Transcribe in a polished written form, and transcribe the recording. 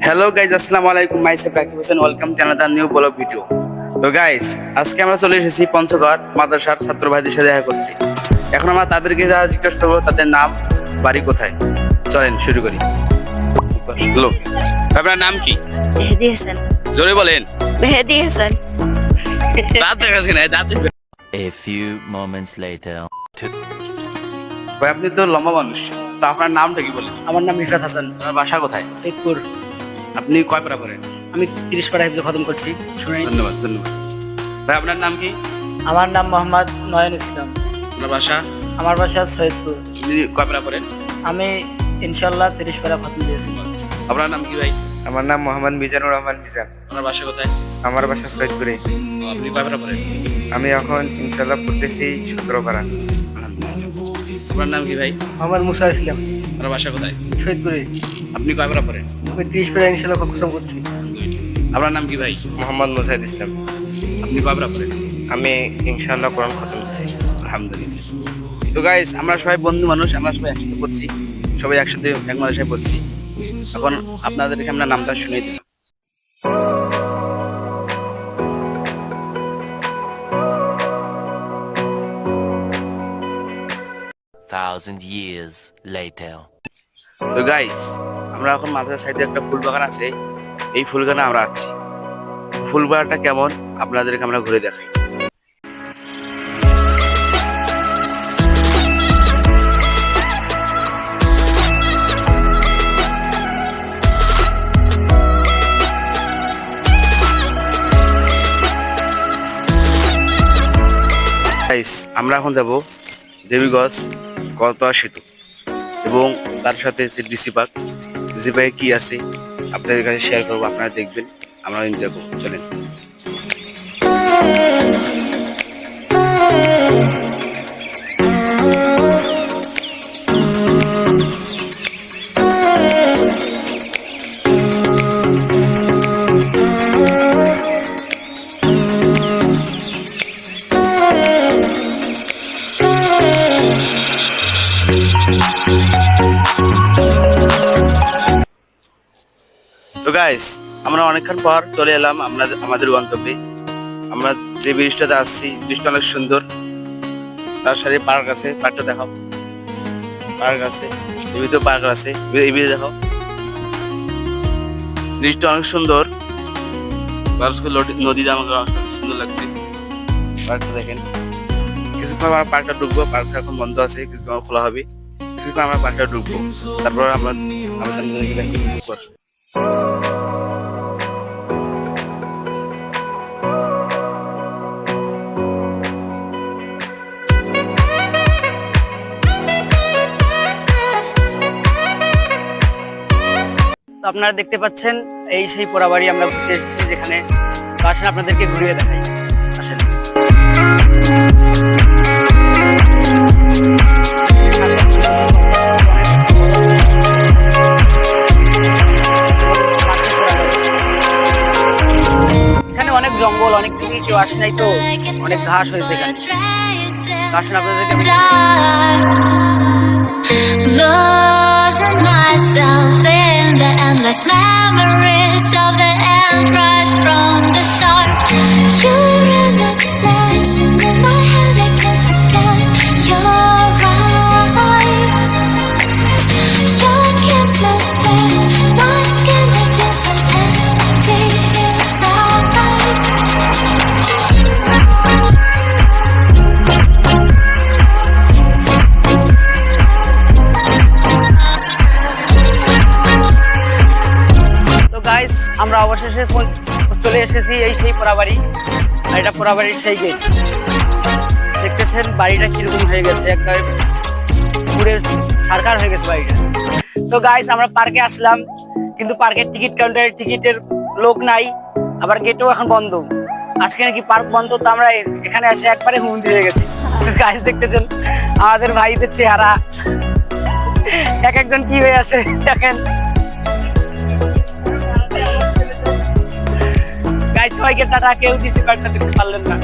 Hello guys, আসসালামু আলাইকুম। Myself Rakib Hossain, welcome to another new blog video. তো গাইজ, আজকে আমরা চলে এসেছি পঞ্চগড় মাদ্রাসার ছাত্র ভাইদের সাথে দেখা করতে। এখন আমরা তাদেরকে যা জিজ্ঞাসা করবো, তাদের নাম, বাড়ি কোথায়। চলেন শুরু করি। হ্যালো, আপনার নাম কি? মেহেদি হাসান। জোরে বলেন। মেহেদি হাসান। দাঁত দেখাচ্ছি না, দাঁত। A few moments later. ভাই, আপনি তো লম্বা মানুষ, তো আপনার নামটা কি বলেন? আমার নাম রিফাত হাসান, আপনার বাসা কোথায়? সৈয়দপুর। আপনি কয় পারা করেন? আমি 30 পারা হিফজ খতম করছি। শুনে ধন্যবাদ ধন্যবাদ। ভাই, আপনার নাম কি? আমার নাম মোহাম্মদ নয়ন ইসলাম। আপনার বাসা? আমার বাসা সৈয়দপুর। আপনি কয় পারা করেন? আমি ইনশাল্লাহ 30 পারা খতম দিয়েছি। আপনার নাম কি ভাই? আমার নাম মোহাম্মদ মিজানুর রহমান মিজান। আপনার বাসা কোথায়? আমার বাসা সৈয়দপুরে। আপনি কয় পারা করেন? আমি এখন ইনশাল্লাহ পড়তেছি 17 পারা। আপনার নাম কি ভাই? মোহাম্মদ মুসা ইসলাম। আপনার বাসা কোথায়? সৈয়দপুরে। আপনি কয় পারা পড়েন? আমি 30 পারা ইনশাল্লাহ খতম করছি। আপনার নাম কি ভাই? মোহাম্মদ মুজাহিদ ইসলাম। আপনি কয় পারা পড়েন? আমি ইনশাল্লাহ কোরআন খতম করছি। আলহামদুলিল্লাহ। তো গাইস, আমরা সবাই বন্ধু মানুষ, আমরা সবাই একসাথে পড়ছি, সবাই একসাথে এক মাদ্রাসায় পড়ছি। এখন আপনাদেরকে আমরা নামটা শুনিয়ে দিলাম। Thousand years later. তো গাইস, আমরা এখন মাদ্রাসা সাইডে একটা ফুল বাগান আছে, এই ফুল বাগানে আমরা আছি। ফুল বাগানটা কেমন আপনাদেরকে আমরা ঘুরে দেখাই। গাইস, আমরা এখন যাব দেবীগঞ্জ করতোয়া সেতু এবং তার সাথে ডিসি পার্ক। ডিসি পার্কে কি আছে আপনাদের কাছে শেয়ার করবো, আপনারা দেখবেন, আমরা এনজয় করবো। চলেন। তো গাইস, আমরা অনেকক্ষণ পর চলে এলাম আমাদের গন্তব্যে। আমরা যে ব্রিজটাতে আসছি, ব্রিজটা অনেক সুন্দর। তার সাথে পার্ক আছে, পার্কটা দেখাও। পার্ক আছে, এই ভিতরে পার্ক আছে, এই ব্রিজে দেখাও। ব্রিজটা অনেক সুন্দর, নদীতে আমাকে অনেক সুন্দর লাগছে। পার্কটা দেখেন। কিছুক্ষণ আমরা পার্কটা ঢুকবো, পার্কটা এখন বন্ধ আছে, কিছুক্ষণ খোলা হবে। কিছুক্ষণ আমরা পার্কটা ঢুকবো, তারপর আমরা দেখবো। তো আপনারা দেখতে পাচ্ছেন, এই সেই পোড়াবাড়ি আমরা ঘুরতে এসেছি, যেখানে তো আসেন আপনাদেরকে ঘুরিয়ে দেখাই। আসেন। এখানে অনেক জঙ্গল, অনেক চিনি, কেউ আসে নাই তো অনেক ঘাস হয়েছে এখানে। আসেন আপনাদেরকে losing myself in the endless memories of the end right from the start. You're an obsession in my head, I can't forget your eyes. Your kisses burn my skin, I feel so empty inside. Guys, আমরা অবশেষে চলে এসেছি এই সেই পোড়াবাড়ি। আর এটা পোড়াবাড়ির সেই gate. দেখতেছেন বাড়িটা কিরকম হয়ে গেছে, একবার পুরো সরকার হয়ে গেছে বাড়িটা। তো গাইস, আমরা পার্কে আসলাম, কিন্তু পার্কের টিকিট কাউন্টারের টিকিটের লোক নাই, আবার গেটও এখন বন্ধ। আজকে নাকি পার্ক বন্ধ, তো আমরা এখানে এসে একবারে হুমকি হয়ে গেছি। তো গাইস, দেখতেছেন আমাদের ভাইদের চেহারা, এক একজন কি হয়ে আছে দেখেন। সবাইকে টাটা, কেউ ডিসি পার্কটা দেখতে পারলেন না।